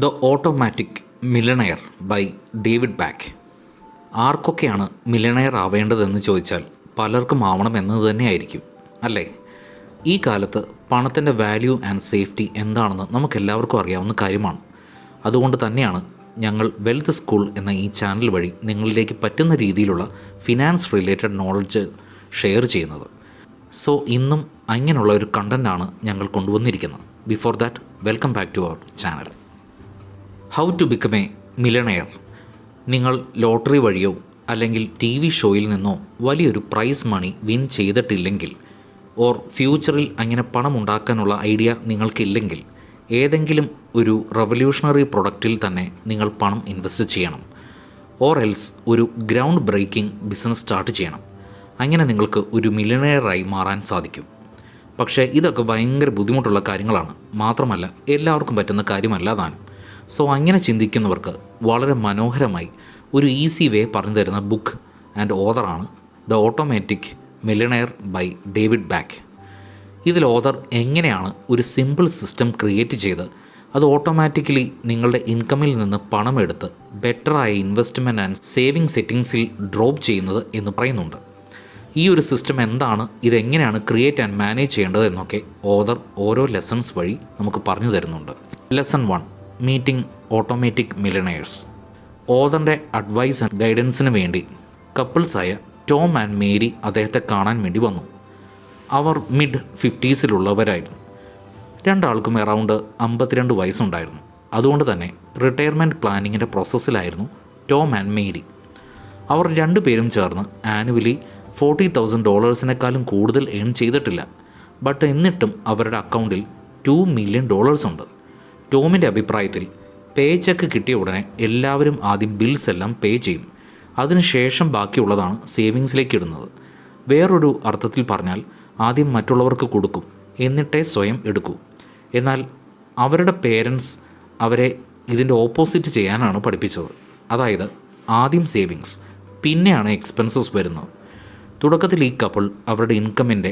The automatic millionaire by David Bach. ആർക്കൊക്കെയാണ് millionaire ആവേണ്ടതെന്ന് ചോദിച്ചാൽ പലർക്കും ആവണം എന്നത് തന്നെയായിരിക്കും അല്ലേ? ഈ കാലത്ത് പണത്തിൻ്റെ വാല്യൂ ആൻഡ് സേഫ്റ്റി എന്താണെന്ന് നമുക്കെല്ലാവർക്കും അറിയാവുന്ന കാര്യമാണ്. അതുകൊണ്ട് തന്നെയാണ് ഞങ്ങൾ വെൽത്ത് സ്കൂൾ എന്ന ഈ ചാനൽ വഴി നിങ്ങളിലേക്ക് പറ്റുന്ന രീതിയിലുള്ള ഫിനാൻസ് റിലേറ്റഡ് നോളജ് ഷെയർ ചെയ്യുന്നത്. സോ ഇന്നും അങ്ങനെയുള്ള ഒരു കണ്ടൻ്റാണ് ഞങ്ങൾ കൊണ്ടുവന്നിരിക്കുന്നത്. Before that, welcome back to our channel. How to become a millionaire. നിങ്ങൾ ലോട്ടറി വഴിയോ അല്ലെങ്കിൽ ടി വി ഷോയിൽ നിന്നോ വലിയൊരു പ്രൈസ് മണി വിൻ ചെയ്തിട്ടില്ലെങ്കിൽ, ഓർ ഫ്യൂച്ചറിൽ അങ്ങനെ പണം ഉണ്ടാക്കാനുള്ള ഐഡിയ നിങ്ങൾക്കില്ലെങ്കിൽ, ഏതെങ്കിലും ഒരു റവല്യൂഷണറി പ്രൊഡക്റ്റിൽ തന്നെ നിങ്ങൾ പണം ഇൻവെസ്റ്റ് ചെയ്യണം. ഓർ എൽസ് ഒരു ഗ്രൗണ്ട് ബ്രേക്കിംഗ് ബിസിനസ് സ്റ്റാർട്ട് ചെയ്യണം. അങ്ങനെ നിങ്ങൾക്ക് ഒരു മില്ലണയറായി മാറാൻ സാധിക്കും. പക്ഷേ ഇതൊക്കെ ഭയങ്കര ബുദ്ധിമുട്ടുള്ള കാര്യങ്ങളാണ്. മാത്രമല്ല എല്ലാവർക്കും പറ്റുന്ന കാര്യമല്ല താനും. സോ അങ്ങനെ ചിന്തിക്കുന്നവർക്ക് വളരെ മനോഹരമായി ഒരു ഈസി വേ പറഞ്ഞു തരുന്ന ബുക്ക് ആൻഡ് ഓതറാണ് the automatic millionaire by David Bach. ഇതിൽ ഓതർ എങ്ങനെയാണ് ഒരു സിമ്പിൾ സിസ്റ്റം ക്രിയേറ്റ് ചെയ്ത് അത് ഓട്ടോമാറ്റിക്കലി നിങ്ങളുടെ ഇൻകമിൽ നിന്ന് പണമെടുത്ത് ബെറ്ററായ ഇൻവെസ്റ്റ്മെൻറ്റ് ആൻഡ് സേവിങ് സെറ്റിങ്സിൽ ഡ്രോപ്പ് ചെയ്യുന്നത് എന്ന് പറയുന്നുണ്ട്. ഈ ഒരു സിസ്റ്റം എന്താണ്, ഇതെങ്ങനെയാണ് ക്രിയേറ്റ് ആൻഡ് മാനേജ് ചെയ്യേണ്ടത് എന്നൊക്കെ ഓതർ ഓരോ ലെസൺസ് വഴി നമുക്ക് പറഞ്ഞു തരുന്നുണ്ട്. Lesson 1, meeting automatic millionaires. ഓതറിൻ്റെ അഡ്വൈസ് ആൻഡ് ഗൈഡൻസിന് വേണ്ടി കപ്പിൾസായ ടോം ആൻഡ് മേരി അദ്ദേഹത്തെ കാണാൻ വേണ്ടി വന്നു. അവർ മിഡ് 50s രണ്ടാൾക്കും അറൗണ്ട് 52 വയസ്സുണ്ടായിരുന്നു. അതുകൊണ്ട് തന്നെ റിട്ടയർമെൻറ്റ് പ്ലാനിങ്ങിൻ്റെ പ്രോസസ്സിലായിരുന്നു ടോം ആൻഡ് മേരി. അവർ രണ്ടുപേരും ചേർന്ന് ആനുവലി $40,000 കൂടുതൽ ഏൺ ചെയ്തിട്ടില്ല. ബട്ട് എന്നിട്ടും അവരുടെ അക്കൗണ്ടിൽ $2 million ഉണ്ട്. ടോമിൻ്റെ അഭിപ്രായത്തിൽ പേ ചെക്ക് കിട്ടിയ ഉടനെ എല്ലാവരും ആദ്യം ബിൽസ് എല്ലാം പേ ചെയ്യും. അതിനുശേഷം ബാക്കിയുള്ളതാണ് സേവിങ്സിലേക്ക് ഇടുന്നത്. വേറൊരു അർത്ഥത്തിൽ പറഞ്ഞാൽ ആദ്യം മറ്റുള്ളവർക്ക് കൊടുക്കും, എന്നിട്ടേ സ്വയം എടുക്കൂ. എന്നാൽ അവരുടെ പേരൻസ് അവരെ ഇതിൻ്റെ ഓപ്പോസിറ്റ് ചെയ്യാനാണ് പഠിപ്പിച്ചത്. അതായത് ആദ്യം സേവിങ്സ്, പിന്നെയാണ് എക്സ്പെൻസസ് വരുന്നത്. തുടക്കത്തിൽ ഈ കപ്പിൾ അവരുടെ ഇൻകമിൻ്റെ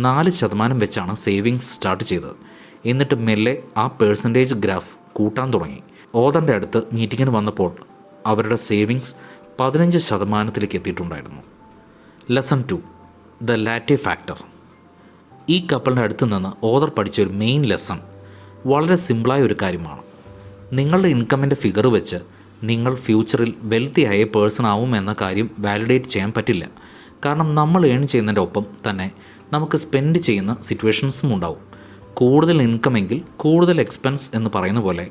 4% വെച്ചാണ് സേവിങ്സ് സ്റ്റാർട്ട് ചെയ്തത്. എന്നിട്ട് മെല്ലെ ആ പേഴ്സൻറ്റേജ് ഗ്രാഫ് കൂട്ടാൻ തുടങ്ങി. ഓതറിൻ്റെ അടുത്ത് മീറ്റിങ്ങിന് വന്നപ്പോൾ അവരുടെ സേവിങ്സ് 15% എത്തിയിട്ടുണ്ടായിരുന്നു. Lesson 2, the latte factor. ഈ കപ്പിളിൻ്റെ അടുത്ത് നിന്ന് ഓതർ പഠിച്ച ഒരു മെയിൻ ലെസൺ വളരെ സിമ്പിളായ ഒരു കാര്യമാണ്. നിങ്ങളുടെ ഇൻകമിൻ്റെ ഫിഗർ വെച്ച് നിങ്ങൾ ഫ്യൂച്ചറിൽ വെൽത്തി ആയ പേഴ്സൺ ആവും എന്ന കാര്യം വാലിഡേറ്റ് ചെയ്യാൻ പറ്റില്ല. കാരണം നമ്മൾ ഏൺ ചെയ്യുന്നതിൻ്റെ ഒപ്പം തന്നെ നമുക്ക് സ്പെൻഡ് ചെയ്യുന്ന സിറ്റുവേഷൻസും ഉണ്ടാവും. കൂടുതൽ ഇൻകമെങ്കിൽ കൂടുതൽ എക്സ്പെൻസ് എന്ന് പറയുന്ന പോലെ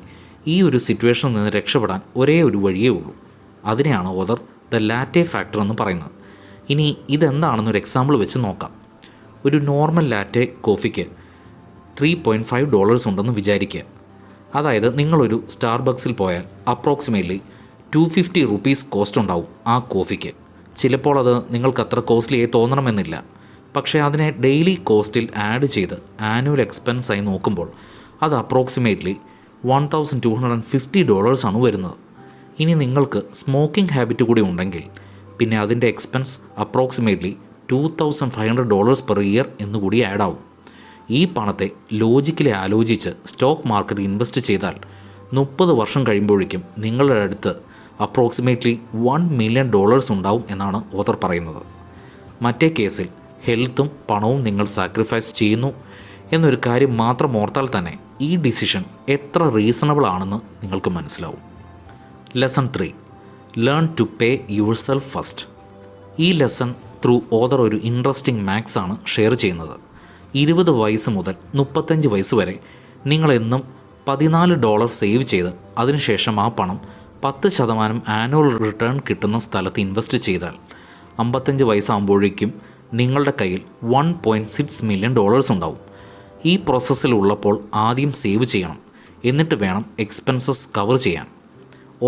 ഈ ഒരു സിറ്റുവേഷനിൽ നിന്ന് രക്ഷപ്പെടാൻ ഒരേ ഒരു വഴിയേ ഉള്ളൂ. അതിനെയാണ് ഓതർ ദ ലാറ്റെ ഫാക്ടർ എന്ന് പറയുന്നത്. ഇനി ഇതെന്താണെന്നൊരു എക്സാമ്പിൾ വെച്ച് നോക്കാം. ഒരു നോർമൽ ലാറ്റെ കോഫിക്ക് $3.5 ഉണ്ടെന്ന് വിചാരിക്കുക. അതായത് നിങ്ങളൊരു സ്റ്റാർബക്സിൽ പോയാൽ അപ്രോക്സിമേറ്റ്ലി $250 കോസ്റ്റ് ഉണ്ടാവും ആ കോഫിക്ക്. ചിലപ്പോൾ അത് നിങ്ങൾക്ക് അത്ര കോസ്റ്റ്ലിയായി തോന്നണമെന്നില്ല. പക്ഷേ അതിനെ ഡെയിലി കോസ്റ്റിൽ ആഡ് ചെയ്ത് ആനുവൽ എക്സ്പെൻസായി നോക്കുമ്പോൾ അത് അപ്രോക്സിമേറ്റ്ലി $1,250 ആണ് വരുന്നത്. ഇനി നിങ്ങൾക്ക് സ്മോക്കിംഗ് ഹാബിറ്റ് കൂടി ഉണ്ടെങ്കിൽ പിന്നെ അതിൻ്റെ എക്സ്പെൻസ് അപ്രോക്സിമേറ്റ്ലി $2,500 പെർ ഇയർ എന്നുകൂടി ആഡ് ആവും. ഈ പണത്തെ ലോജിക്കലി ആലോചിച്ച് സ്റ്റോക്ക് മാർക്കറ്റിൽ ഇൻവെസ്റ്റ് ചെയ്താൽ 30 വർഷം കഴിയുമ്പോഴേക്കും നിങ്ങളുടെ അടുത്ത് അപ്രോക്സിമേറ്റ്ലി $1 million ഉണ്ടാവും എന്നാണ് ഓതർ പറയുന്നത്. മറ്റേ കേസിൽ ഹെൽത്തും പണവും നിങ്ങൾ സാക്രിഫൈസ് ചെയ്യുന്നു എന്നൊരു കാര്യം മാത്രം ഓർത്താൽ തന്നെ ഈ ഡിസിഷൻ എത്ര റീസണബിൾ ആണെന്ന് നിങ്ങൾക്ക് മനസ്സിലാവും. Lesson 3, learn to pay yourself first. ഈ ലെസൺ ത്രൂ ഓതർ ഒരു ഇൻട്രസ്റ്റിംഗ് മാത്സ് ആണ് ഷെയർ ചെയ്യുന്നത്. 20 വയസ്സ് മുതൽ 35 വയസ്സ് വരെ നിങ്ങളെന്നും $14 സേവ് ചെയ്ത് അതിനുശേഷം ആ പണം 10% ആനുവൽ റിട്ടേൺ കിട്ടുന്ന സ്ഥലത്ത് ഇൻവെസ്റ്റ് ചെയ്താൽ 55 വയസ്സാകുമ്പോഴേക്കും നിങ്ങളുടെ കയ്യിൽ $1.6 million ഉണ്ടാവും. ഈ പ്രോസസ്സിലുള്ളപ്പോൾ ആദ്യം സേവ് ചെയ്യണം, എന്നിട്ട് വേണം എക്സ്പെൻസസ് കവർ ചെയ്യാൻ.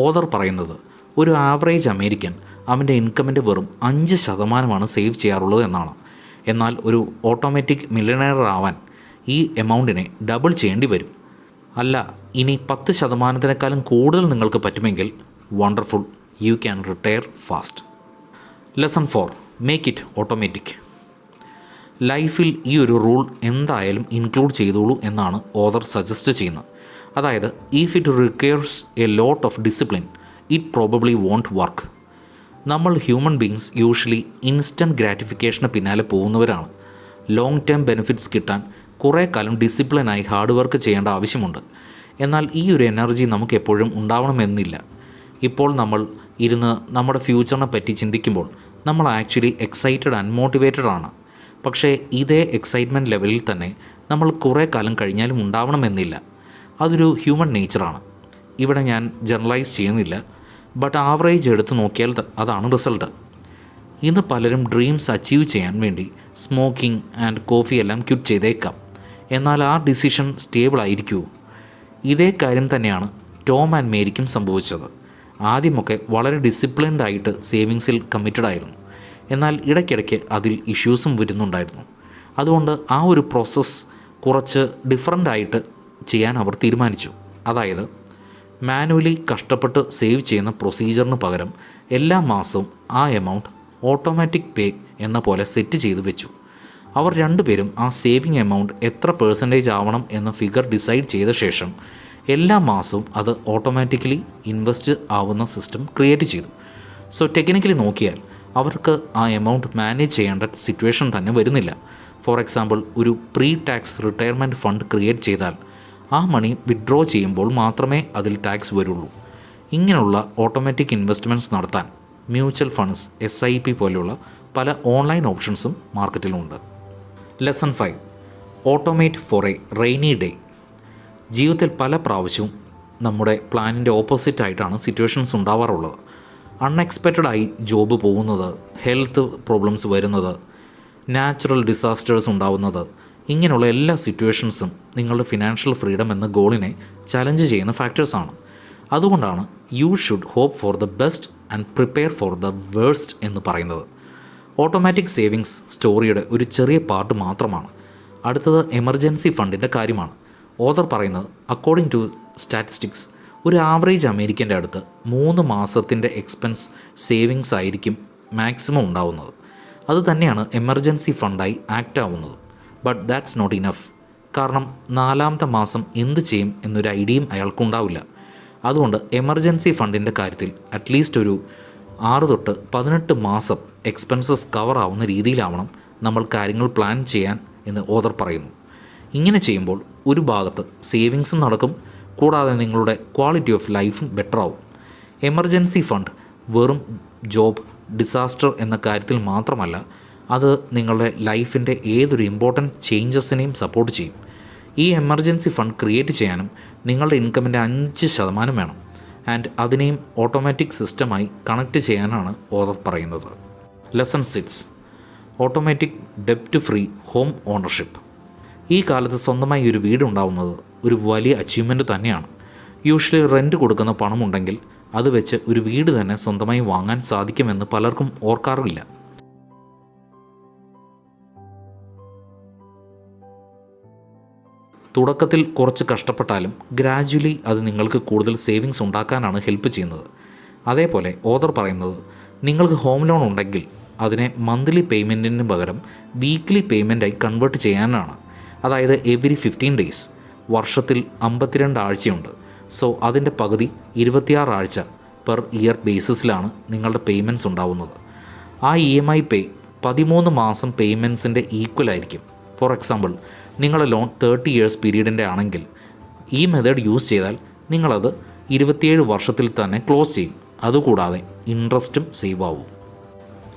ഓതർ പറയുന്നത് ഒരു ആവറേജ് അമേരിക്കൻ അവൻ്റെ ഇൻകമിൻ്റെ വെറും 5% സേവ് ചെയ്യാറുള്ളത് എന്നാണ്. എന്നാൽ ഒരു ഓട്ടോമാറ്റിക് മില്ലണയർ ആവാൻ ഈ എമൗണ്ടിനെ ഡബിൾ ചെയ്യേണ്ടി വരും. അല്ല, ഇനി 10%-നേക്കാളും കൂടുതൽ നിങ്ങൾക്ക് പറ്റുമെങ്കിൽ wonderful, you can retire fast. Lesson 4, make it automatic. ലൈഫിൽ ഈ ഒരു റൂൾ എന്തായാലും ഇൻക്ലൂഡ് ചെയ്തോളൂ എന്നാണ് ഓതർ സജസ്റ്റ് ചെയ്യുന്നത്. അതായത് if it requires a lot of discipline it probably won't work. നമ്മൾ ഹ്യൂമൻ ബീങ്സ് യൂഷ്വലി ഇൻസ്റ്റൻറ്റ് ഗ്രാറ്റിഫിക്കേഷന് പിന്നാലെ പോകുന്നവരാണ്. ലോങ് ടേം ബെനിഫിറ്റ്സ് കിട്ടാൻ കുറേ കാലം ഡിസിപ്ലിനായി ഹാർഡ് വർക്ക് ചെയ്യേണ്ട ആവശ്യമുണ്ട്. എന്നാൽ ഈ ഒരു എനർജി നമുക്ക് എപ്പോഴും ഉണ്ടാവണമെന്നില്ല. ഇപ്പോൾ നമ്മൾ ഇരുന്ന് നമ്മുടെ ഫ്യൂച്ചറിനെ പറ്റി ചിന്തിക്കുമ്പോൾ നമ്മൾ ആക്ച്വലി എക്സൈറ്റഡ് ആൻഡ് മോട്ടിവേറ്റഡ് ആണ്. പക്ഷേ ഇതേ എക്സൈറ്റ്മെൻറ്റ് ലെവലിൽ തന്നെ നമ്മൾ കുറേ കാലം കഴിഞ്ഞാലും ഉണ്ടാവണമെന്നില്ല. അതൊരു ഹ്യൂമൻ നേച്ചറാണ്. ഇവിടെ ഞാൻ ജനറലൈസ് ചെയ്യുന്നില്ല, ബട്ട് ആവറേജ് എടുത്ത് നോക്കിയാൽ അതാണ് റിസൾട്ട്. ഇന്ന് പലരും ഡ്രീംസ് അച്ചീവ് ചെയ്യാൻ വേണ്ടി സ്മോക്കിംഗ് ആൻഡ് കോഫി എല്ലാം ക്വിറ്റ് ചെയ്തേക്കാം. എന്നാൽ ആ ഡിസിഷൻ സ്റ്റേബിൾ ആയിരിക്കുമോ? ഇതേ കാര്യം തന്നെയാണ് ടോം ആൻഡ് മേരിക്കും സംഭവിച്ചത്. ആദ്യമൊക്കെ വളരെ ഡിസിപ്ലിൻഡ് ആയിട്ട് സേവിങ്സിൽ കമ്മിറ്റഡ് ആയിരുന്നു. എന്നാൽ ഇടയ്ക്കിടയ്ക്ക് അതിൽ ഇഷ്യൂസും വരുന്നുണ്ടായിരുന്നു. അതുകൊണ്ട് ആ ഒരു പ്രോസസ്സ് കുറച്ച് ഡിഫറൻ്റായിട്ട് ചെയ്യാൻ അവർ തീരുമാനിച്ചു. അതായത് മാനുവലി കഷ്ടപ്പെട്ട് സേവ് ചെയ്യുന്ന പ്രൊസീജിയറിന് പകരം എല്ലാ മാസവും ആ എമൗണ്ട് ഓട്ടോമാറ്റിക് പേ എന്ന പോലെ സെറ്റ് ചെയ്ത് വെച്ചു. അവർ രണ്ടുപേരും ആ സേവിങ് എമൗണ്ട് എത്ര പെർസെൻറ്റേജ് ആവണം എന്ന ഫിഗർ ഡിസൈഡ് ചെയ്ത ശേഷം എല്ലാ മാസവും അത് ഓട്ടോമാറ്റിക്കലി ഇൻവെസ്റ്റ് ആവുന്ന സിസ്റ്റം ക്രിയേറ്റ് ചെയ്തു. സോ ടെക്നിക്കലി നോക്കിയാൽ അവർക്ക് ആ എമൗണ്ട് മാനേജ് ചെയ്യേണ്ട സിറ്റുവേഷൻ തന്നെ വരുന്നില്ല. ഫോർ എക്സാമ്പിൾ, ഒരു pre tax retirement fund create ചെയ്താൽ ആ മണി വിഡ്രോ ചെയ്യുമ്പോൾ മാത്രമേ അതിൽ ടാക്സ് വരുള്ളൂ. ഇങ്ങനെയുള്ള ഓട്ടോമാറ്റിക് ഇൻവെസ്റ്റ്മെൻറ്റ്സ് നടത്താൻ മ്യൂച്വൽ ഫണ്ട്സ്, SIP പോലെയുള്ള പല ഓൺലൈൻ ഓപ്ഷൻസും മാർക്കറ്റിലുണ്ട്. Lesson 5: automate for a rainy day. ജീവിതത്തിൽ പല പ്രാവശ്യവും നമ്മുടെ പ്ലാനിൻ്റെ ഓപ്പോസിറ്റായിട്ടാണ് സിറ്റുവേഷൻസ് ഉണ്ടാവാറുള്ളത്. അൺഎക്സ്പെക്റ്റഡായി ജോബ് പോകുന്നത്, ഹെൽത്ത് പ്രോബ്ലംസ് വരുന്നത്, നാച്ചുറൽ ഡിസാസ്റ്റേഴ്സ് ഉണ്ടാവുന്നത്, ഇങ്ങനെയുള്ള എല്ലാ സിറ്റുവേഷൻസും നിങ്ങളുടെ ഫിനാൻഷ്യൽ ഫ്രീഡം എന്ന ഗോളിനെ ചലഞ്ച് ചെയ്യുന്ന ഫാക്ടേഴ്സാണ്. അതുകൊണ്ടാണ് you should hope for the best and prepare for the worst എന്ന് പറയുന്നത്. ഓട്ടോമാറ്റിക് സേവിങ്സ് സ്റ്റോറിയുടെ ഒരു ചെറിയ പാർട്ട് മാത്രമാണ്. അടുത്തത് എമർജൻസി ഫണ്ടിൻ്റെ കാര്യമാണ്. ഓഥർ പറയുന്നത്, അക്കോർഡിംഗ് ടു സ്റ്റാറ്റിസ്റ്റിക്സ്, ഒരു ആവറേജ് അമേരിക്കൻ്റെ അടുത്ത് 3 മാസത്തിൻ്റെ എക്സ്പെൻസ് സേവിങ്സ് ആയിരിക്കും മാക്സിമം ഉണ്ടാവുന്നത്. അതുതന്നെയാണ് എമർജൻസി ഫണ്ടായി ആക്റ്റ് ആവുന്നത്. But that's not enough. കാരണം 4ാമത്തെ മാസം എന്ത് ചെയ്യും എന്നൊരു ഐഡിയയും അയാൾക്കുണ്ടാവില്ല. അതുകൊണ്ട് എമർജൻസി ഫണ്ടിൻ്റെ കാര്യത്തിൽ അറ്റ്ലീസ്റ്റ് ഒരു 6 തൊട്ട് 18 മാസം എക്സ്പെൻസസ് കവർ ആവുന്ന രീതിയിലാവണം നമ്മൾ കാര്യങ്ങൾ പ്ലാൻ ചെയ്യാൻ എന്ന് ഓഥർ പറയുന്നു. ഇങ്ങനെ ചെയ്യുമ്പോൾ ഒരു ഭാഗത്ത് സേവിങ്സും നടക്കും, കൂടാതെ നിങ്ങളുടെ ക്വാളിറ്റി ഓഫ് ലൈഫും ബെറ്റർ ആവും. എമർജൻസി ഫണ്ട് വെറും ജോബ്, ഡിസാസ്റ്റർ എന്ന കാര്യത്തിൽ മാത്രമല്ല, അത് നിങ്ങളുടെ ലൈഫിൻ്റെ ഏതൊരു ഇമ്പോർട്ടൻറ്റ് ചേഞ്ചസിനെയും സപ്പോർട്ട് ചെയ്യും. ഈ എമർജൻസി ഫണ്ട് ക്രിയേറ്റ് ചെയ്യാനും നിങ്ങളുടെ ഇൻകമിൻ്റെ 5% വേണം. ആൻഡ് അതിനെയും ഓട്ടോമാറ്റിക് സിസ്റ്റമായി കണക്റ്റ് ചെയ്യാനാണ് ഓഥർ പറയുന്നത്. ലെസൺ 6: ഓട്ടോമാറ്റിക് ഡെപ്റ്റ് ഫ്രീ ഹോം ഓണർഷിപ്പ്. ഈ കാലത്ത് സ്വന്തമായി ഒരു വീടുണ്ടാവുന്നത് ഒരു വലിയ അച്ചീവ്മെൻറ്റ് തന്നെയാണ്. യൂഷ്വലി റെൻറ്റ് കൊടുക്കുന്ന പണമുണ്ടെങ്കിൽ അത് വെച്ച് ഒരു വീട് തന്നെ സ്വന്തമായി വാങ്ങാൻ സാധിക്കുമെന്ന് പലർക്കും ഓർക്കാറില്ല. തുടക്കത്തിൽ കുറച്ച് കഷ്ടപ്പെട്ടാലും ഗ്രാജ്വലി അത് നിങ്ങൾക്ക് കൂടുതൽ സേവിങ്സ് ഉണ്ടാക്കാനാണ് ഹെൽപ്പ് ചെയ്യുന്നത്. അതേപോലെ ഓഥർ പറയുന്നത്, നിങ്ങൾക്ക് ഹോം ലോൺ ഉണ്ടെങ്കിൽ അതിനെ മന്ത്ലി പേയ്മെൻറ്റിന് പകരം വീക്ക്ലി പേയ്മെൻറ്റായി കൺവേർട്ട് ചെയ്യാനാണ്. അതായത് എവരി 15 ഡേയ്സ്. വർഷത്തിൽ 52 ആഴ്ചയുണ്ട്. സോ അതിൻ്റെ പകുതി 26 ആഴ്ച പെർ ഇയർ ബേസിസിലാണ് നിങ്ങളുടെ പേയ്മെൻറ്റ്സ് ഉണ്ടാവുന്നത്. ആ EMI പേ 13 മാസം പേയ്മെൻറ്റ്സിൻ്റെ ഈക്വൽ ആയിരിക്കും. ഫോർ എക്സാമ്പിൾ, നിങ്ങളുടെ ലോൺ 30 ഇയേഴ്സ് പീരീഡിൻ്റെ ആണെങ്കിൽ ഈ മെത്തേഡ് യൂസ് ചെയ്താൽ നിങ്ങളത് 27 വർഷത്തിൽ തന്നെ ക്ലോസ് ചെയ്യും. അതുകൂടാതെ ഇൻട്രസ്റ്റും സേവ് ആവും.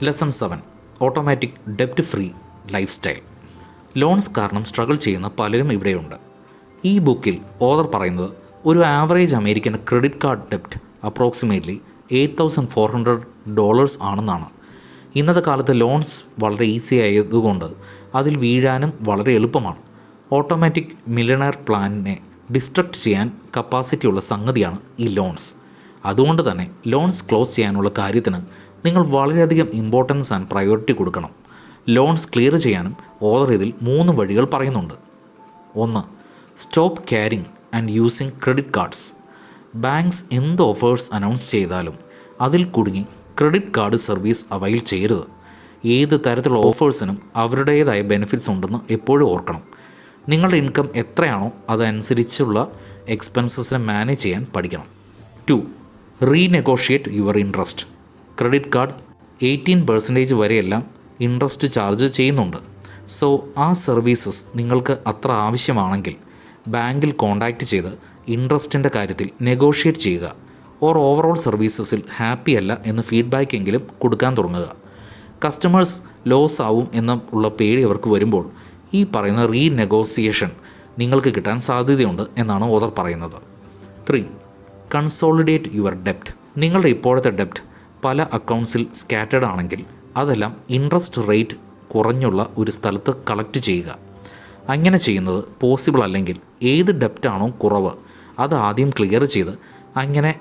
ലെസൺ 7: ഓട്ടോമാറ്റിക് ഡെപ്റ്റ് ഫ്രീ ലൈഫ് സ്റ്റൈൽ. ലോൺസ് കാരണം സ്ട്രഗിൾ ചെയ്യുന്ന പലരും ഇവിടെയുണ്ട്. ഈ ബുക്കിൽ ഓഥർ പറയുന്നത്, ഒരു ആവറേജ് അമേരിക്കൻ ക്രെഡിറ്റ് കാർഡ് ഡെപ്റ്റ് അപ്രോക്സിമേറ്റ്ലി $8,400 ആണെന്നാണ്. ഇന്നത്തെ കാലത്ത് ലോൺസ് വളരെ ഈസി ആയതുകൊണ്ട് അതിൽ വീഴാനും വളരെ എളുപ്പമാണ്. ഓട്ടോമാറ്റിക് മില്യണയർ പ്ലാനിനെ ഡിസ്ട്രക്റ്റ് ചെയ്യാൻ കപ്പാസിറ്റിയുള്ള സംഗതിയാണ് ഈ ലോൺസ്. അതുകൊണ്ട് തന്നെ ലോൺസ് ക്ലോസ് ചെയ്യാനുള്ള കാര്യത്തിന് നിങ്ങൾ വളരെയധികം ഇമ്പോർട്ടൻസ് ആൻഡ് പ്രയോറിറ്റി കൊടുക്കണം. ലോൺസ് ക്ലിയർ ചെയ്യാനും ഓഥർ ഇതിൽ 3 വഴികൾ പറയുന്നുണ്ട്. 1. Stop carrying and using credit cards. Banks എന്ത് ഓഫേഴ്സ് അനൗൺസ് ചെയ്താലും അതിൽ കുടുങ്ങി ക്രെഡിറ്റ് കാർഡ് സർവീസ് അവൈൽ ചെയ്യരുത്. ഏത് തരത്തിലുള്ള ഓഫേഴ്സിനും അവരുടേതായ ബെനിഫിറ്റ്സ് ഉണ്ടെന്ന് എപ്പോഴും ഓർക്കണം. നിങ്ങളുടെ ഇൻകം എത്രയാണോ അതനുസരിച്ചുള്ള എക്സ്പെൻസസിനെ മാനേജ് ചെയ്യാൻ പഠിക്കണം. 2. Renegotiate your interest. Credit card 18% വരെയെല്ലാം ഇൻട്രസ്റ്റ് ചാർജ് ചെയ്യുന്നുണ്ട്. സോ ആ സർവീസസ് നിങ്ങൾക്ക് അത്ര ആവശ്യമാണെങ്കിൽ ബാങ്കിൽ കോൺടാക്റ്റ് ചെയ്ത് ഇൻട്രസ്റ്റിൻ്റെ കാര്യത്തിൽ നെഗോഷിയേറ്റ് ചെയ്യുക. ഓവറോൾ സർവീസസിൽ ഹാപ്പി അല്ല എന്ന് ഫീഡ്ബാക്ക് എങ്കിലും കൊടുക്കാൻ തുടങ്ങുക. കസ്റ്റമേഴ്സ് ലോസ് ആവും എന്നുള്ള പേടി അവർക്ക് വരുമ്പോൾ ഈ പറയുന്ന റീനെഗോസിയേഷൻ നിങ്ങൾക്ക് കിട്ടാൻ സാധ്യതയുണ്ട് എന്നാണ് ഓതർ പറയുന്നത്. 3. കൺസോളിഡേറ്റ് യുവർ ഡെപ്റ്റ്. നിങ്ങളുടെ ഇപ്പോഴത്തെ ഡെപ്റ്റ് പല അക്കൗണ്ട്സിൽ സ്കാറ്റേഡ് ആണെങ്കിൽ അതെല്ലാം ഇൻട്രസ്റ്റ് റേറ്റ് കുറഞ്ഞുള്ള ഒരു സ്ഥലത്ത് കളക്ട് ചെയ്യുക. അങ്ങനെ ചെയ്യുന്നത് പോസിബിൾ അല്ലെങ്കിൽ ഏത് ഡെപ്റ്റാണോ കുറവ് അത് ആദ്യം ക്ലിയർ ചെയ്ത് അങ്ങനെ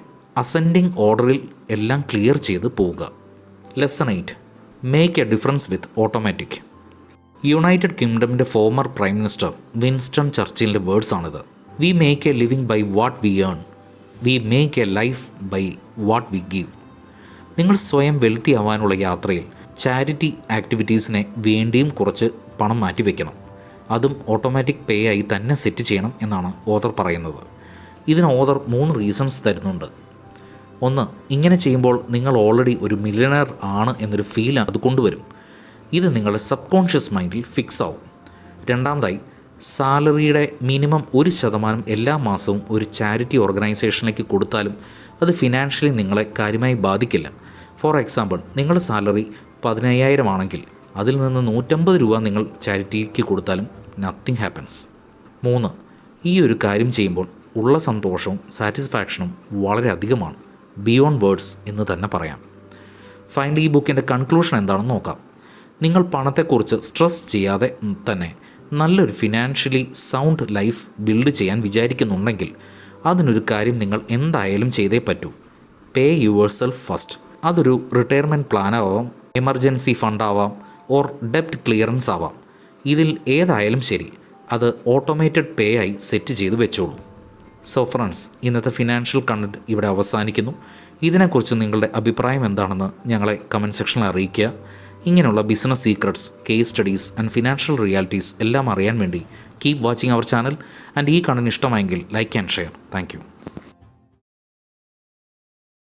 അസെൻഡിങ് ഓർഡറിൽ എല്ലാം ക്ലിയർ ചെയ്ത് പോവുക. Lesson 8. Make a difference with automatic. United കിങ്ഡമിൻ്റെ ഫോമർ പ്രൈം മിനിസ്റ്റർ വിൻസ്റ്റൺ ചർച്ചിലിൻ്റെ വേർഡ്സാണിത്. We make a living by what we earn, we make a life by what we give. നിങ്ങൾ സ്വയം വെൽത്തി ആവാനുള്ള യാത്രയിൽ ചാരിറ്റി ആക്ടിവിറ്റീസിനെ വേണ്ടിയും കുറച്ച് പണം മാറ്റിവെക്കണം. അതും ഓട്ടോമാറ്റിക് പേ ആയി തന്നെ സെറ്റ് ചെയ്യണം എന്നാണ് ഓതർ പറയുന്നത്. ഇതിന് ഓതർ 3 റീസൺസ് തരുന്നുണ്ട്. 1. ഇങ്ങനെ ചെയ്യുമ്പോൾ നിങ്ങൾ ഓൾറെഡി ഒരു മില്യണയർ ആണ് എന്നൊരു ഫീൽ അത് കൊണ്ടുവരും. ഇത് നിങ്ങളുടെ സബ് കോൺഷ്യസ് മൈൻഡിൽ ഫിക്സ് ആവും. 2. സാലറിയുടെ മിനിമം 1% എല്ലാ മാസവും ഒരു ചാരിറ്റി ഓർഗനൈസേഷനിലേക്ക് കൊടുത്താലും അത് ഫിനാൻഷ്യലി നിങ്ങളെ കാര്യമായി ബാധിക്കില്ല. ഫോർ എക്സാമ്പിൾ, നിങ്ങളുടെ സാലറി 15,000 ആണെങ്കിൽ അതിൽ നിന്ന് 150 രൂപ നിങ്ങൾ ചാരിറ്റിക്ക് കൊടുത്താലും നത്തിങ് ഹാപ്പൻസ്. 3. ഈ ഒരു കാര്യം ചെയ്യുമ്പോൾ ഉള്ള സന്തോഷവും സാറ്റിസ്ഫാക്ഷനും വളരെ അധികമാണ്, ബിയോണ്ട് വേർഡ്സ് എന്ന് തന്നെ പറയാം. ഫൈനലി ഈ ബുക്കിൻ്റെ കൺക്ലൂഷൻ എന്താണെന്ന് നോക്കാം. നിങ്ങൾ പണത്തെക്കുറിച്ച് സ്ട്രെസ് ചെയ്യാതെ തന്നെ നല്ലൊരു ഫിനാൻഷ്യലി സൗണ്ട് ലൈഫ് ബിൽഡ് ചെയ്യാൻ വിചാരിക്കുന്നുണ്ടെങ്കിൽ അതിനൊരു കാര്യം നിങ്ങൾ എന്തായാലും ചെയ്തേ പറ്റൂ. പേ യുവർ സെൽഫ് ഫസ്റ്റ്. അതൊരു റിട്ടയർമെൻറ്റ് പ്ലാൻ ആവാം, എമർജൻസി ഫണ്ട് ആവാം, ഓർ ഡെപ്റ്റ് ക്ലിയറൻസ് ആവാം. ഇതിൽ ഏതായാലും ശരി, അത് ഓട്ടോമേറ്റഡ് പേ ആയി സെറ്റ് ചെയ്ത് വെച്ചോളൂ. സോ ഫ്രണ്ട്സ്, ഇന്നത്തെ ഫിനാൻഷ്യൽ കണ്ടന്റ് ഇവിടെ അവസാനിക്കുന്നു. ഇതിനെക്കുറിച്ച് നിങ്ങളുടെ അഭിപ്രായം എന്താണെന്ന് ഞങ്ങളെ കമൻറ്റ് സെക്ഷനിൽ അറിയിക്കുക. ഇങ്ങനെയുള്ള business secrets, case studies and financial realities എല്ലാം അറിയാൻ വേണ്ടി keep watching our channel. And ഈ കണ്ടന്റ് ഇഷ്ടമായെങ്കിൽ like and share. Thank U.